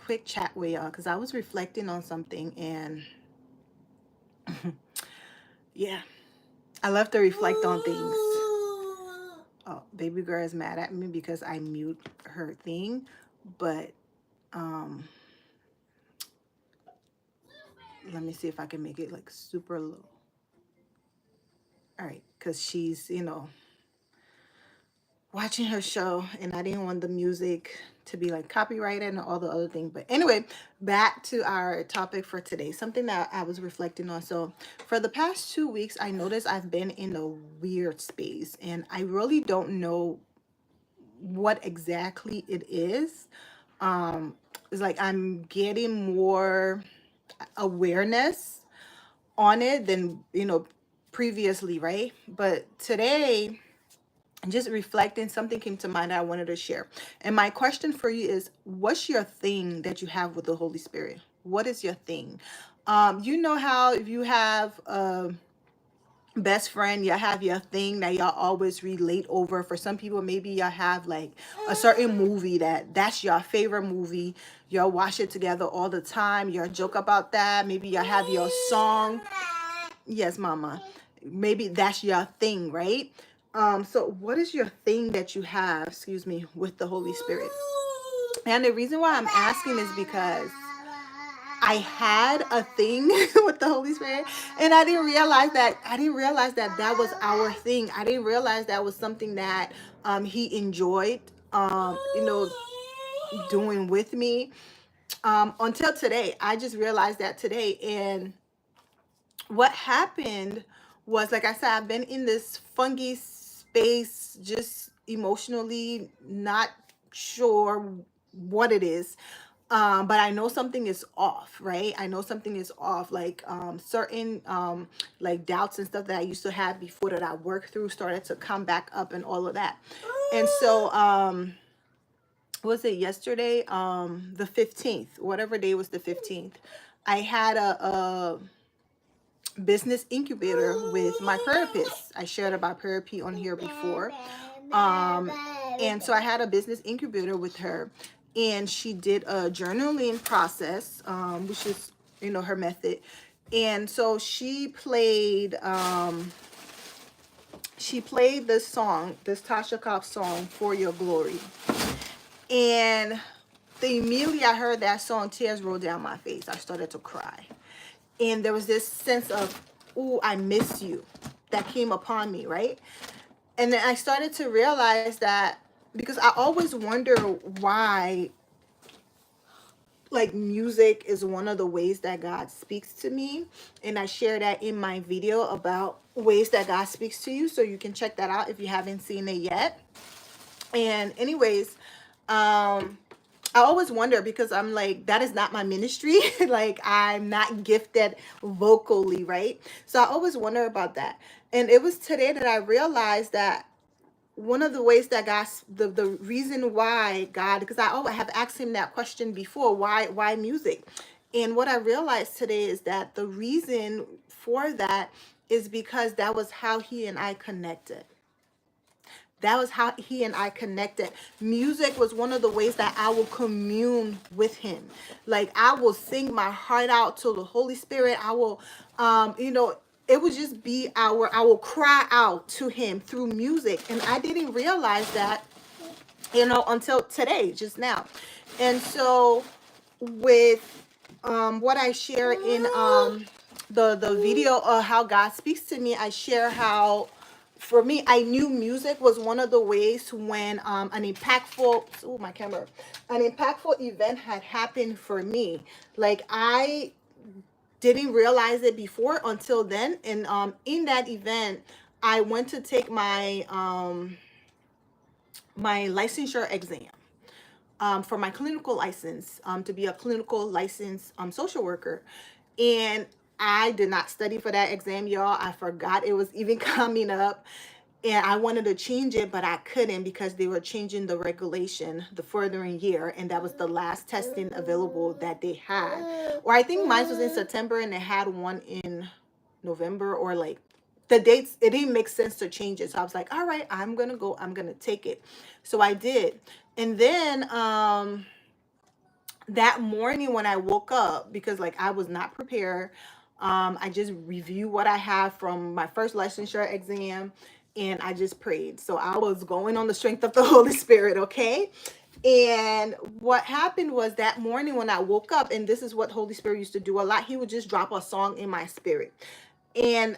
quick chat with y'all because I was reflecting on something, and yeah, I love to reflect on things. Oh, baby girl is mad at me because I mute her thing, but um, let me see if I can make it like super low. All right, because she's, watching her show, and I didn't want the music to be like copyrighted and all the other things. But anyway, back to our topic for today, something that I was reflecting on. So for the past 2 weeks, I noticed I've been in a weird space, and I really don't know what exactly it is. It's like I'm getting more awareness on it than, previously, right? But today, just reflecting, something came to mind that I wanted to share. And my question for you is, what's your thing that you have with the Holy Spirit? What is your thing? You know how if you have a best friend, you have your thing that y'all always relate over. For some people, maybe y'all have like a certain movie that's your favorite movie. Y'all watch it together all the time. Y'all joke about that. Maybe y'all have your song. Yes, mama. Maybe that's your thing, right? So what is your thing that you have, excuse me, with the Holy Spirit? And the reason why I'm asking is because I had a thing with the Holy Spirit, and I didn't realize that that was our thing. I didn't realize that was something that he enjoyed doing with me until today. I just realized that today. And what happened was, like I said, I've been in this funky space, just emotionally not sure what it is. But I know something is off, right? I know something is off. Like certain like doubts and stuff that I used to have before that I worked through started to come back up and all of that. And so was it yesterday? The 15th, whatever day was the 15th. I had a business incubator with my therapist. I shared about therapy on here before. And so I had a business incubator with her, and she did a journaling process, which is, her method. And so she played this song, this Tasha Cobbs song, For Your Glory. And the immediately I heard that song, tears rolled down my face. I started to cry. And there was this sense of, "Ooh, I miss you," that came upon me, right? And then I started to realize that, because I always wonder why, like, music is one of the ways that God speaks to me. And I share that in my video about ways that God speaks to you. So you can check that out if you haven't seen it yet. And anyways, I always wonder, because I'm like, that is not my ministry. Like, I'm not gifted vocally, right? So I always wonder about that. And it was today that I realized that one of the ways that God, the reason why God, because I have asked him that question before, why music? And what I realized today is that the reason for that is because that was how he and I connected. That was how he and I connected. Music was one of the ways that I will commune with him. Like, I will sing my heart out to the Holy Spirit. I will, it would just be I will cry out to him through music. And I didn't realize that, until today, just now. And so with what I share in the video of how God speaks to me, I share how, for me, I knew music was one of the ways when an impactful event had happened for me. Like, I didn't realize it before until then. And in that event, I went to take my licensure exam for my clinical license, to be a clinical licensed social worker. And I did not study for that exam, y'all. I forgot it was even coming up. And I wanted to change it, but I couldn't because they were changing the regulation the furthering year. And that was the last testing available that they had. Or I think mine was in September and they had one in November, or like the dates, it didn't make sense to change it. So I was like, all right, I'm going to go, I'm going to take it. So I did. And then that morning when I woke up, because like I was not prepared, I just reviewed what I have from my first licensure exam, and I just prayed. So I was going on the strength of the Holy Spirit, okay? And what happened was that morning when I woke up, and this is what Holy Spirit used to do a lot, he would just drop a song in my spirit. And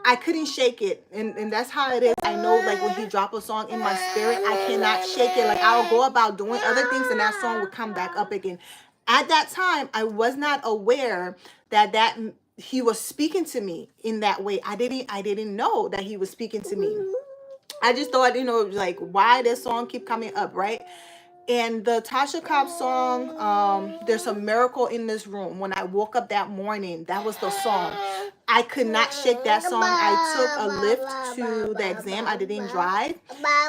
I couldn't shake it. And that's how it is. I know, like, when he drop a song in my spirit, I cannot shake it. Like, I'll go about doing other things and that song would come back up again. At that time, I was not aware that he was speaking to me in that way. I didn't know that he was speaking to me. I just thought, like, why this song keep coming up, right? And the Tasha Cobb song, There's a Miracle in This Room. When I woke up that morning, that was the song. I could not shake that song. I took a lift to the exam. I didn't drive.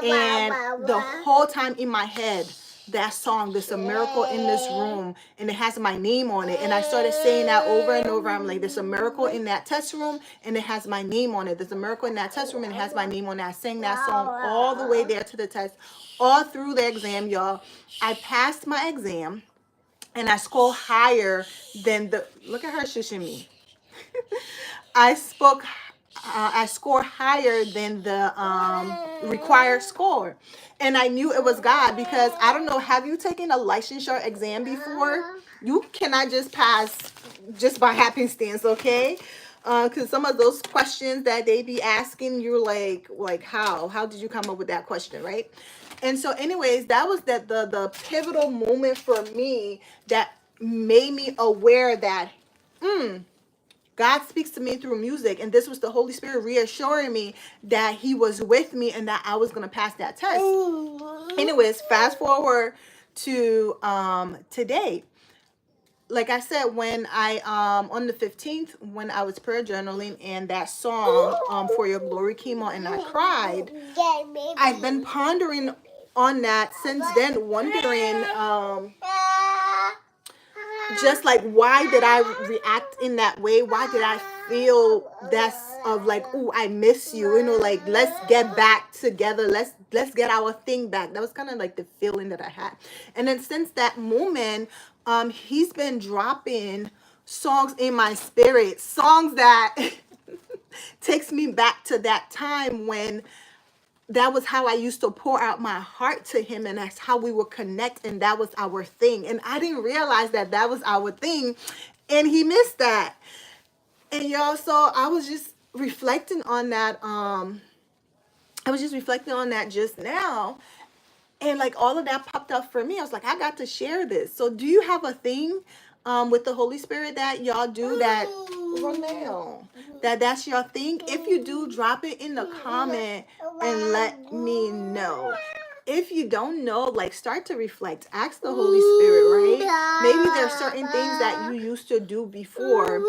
And the whole time in my head, that song, There's a Miracle in This Room, and it has my name on it. And I started saying that over and over. I'm like, there's a miracle in that test room, and it has my name on it. There's a miracle in that test room, and it has my name on it. I sang that song all the way there to the test, all through the exam, y'all. I passed my exam, and I scored higher than the, look at her shushing me. I scored higher than the required score. And I knew it was God, because I don't know, have you taken a licensure exam before? You cannot just pass just by happenstance, okay? Because some of those questions that they be asking, you're like how did you come up with that question, right? And so anyways, that was the pivotal moment for me that made me aware that God speaks to me through music, and this was the Holy Spirit reassuring me that he was with me and that I was going to pass that test. Anyways, fast forward to today. Like I said, when I on the 15th, when I was prayer journaling and that song For Your Glory came on and I cried, I've been pondering on that since then, wondering just like, why did I react in that way? Why did I feel that's of like, oh, I miss you, like, let's get back together, let's get our thing back. That was kind of like the feeling that I had. And then since that moment, he's been dropping songs in my spirit, songs that takes me back to that time when that was how I used to pour out my heart to him, and that's how we would connect, and that was our thing. And I didn't realize that was our thing, and he missed that. And y'all, so I was just reflecting on that. Just now, and like all of that popped up for me. I was like, I got to share this. So do you have a thing with the Holy Spirit that y'all do that, Ronell, that's your thing? If you do, drop it in the comment and let me know. If you don't know, like, start to reflect. Ask the Holy Spirit, right? Maybe there's certain things that you used to do before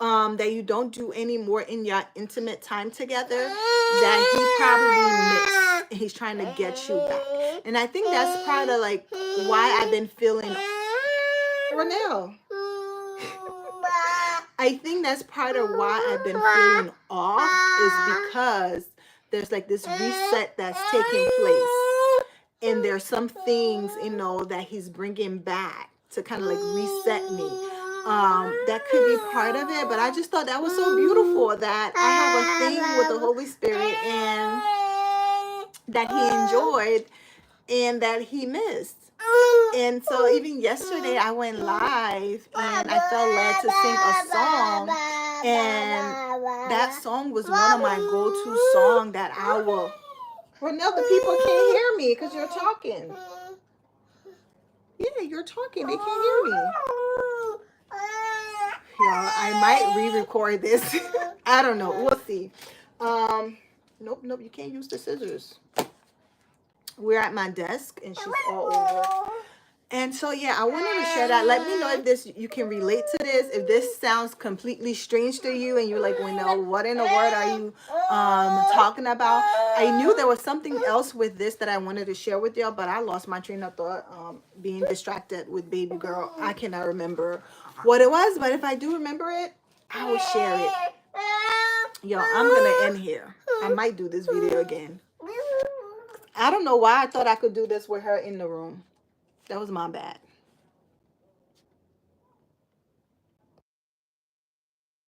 that you don't do anymore in your intimate time together, that he probably missed, and he's trying to get you back. And I think that's part of like why I've been feeling, Ronell, I think that's part of why I've been feeling off, is because there's like this reset that's taking place, and there's some things, that he's bringing back to kind of like reset me. That could be part of it, but I just thought that was so beautiful that I have a thing with the Holy Spirit, and that he enjoyed and that he missed. And so even yesterday I went live and I felt led to sing a song, and that song was one of my go-to songs that I will. Ronell, the people can't hear me because you're talking. Yeah, you're talking. They can't hear me. Y'all, I might re-record this. I don't know. We'll see. Nope, you can't use the scissors. We're at my desk and she's all over. And so yeah, I wanted to share that. Let me know if you can relate to this. If this sounds completely strange to you and you're like, well, no, what in the world are you talking about? I knew there was something else with this that I wanted to share with y'all, but I lost my train of thought being distracted with baby girl. I cannot remember what it was, but if I do remember it, I will share it. Yo, I'm gonna end here. I might do this video again. I don't know why I thought I could do this with her in the room. That was my bad.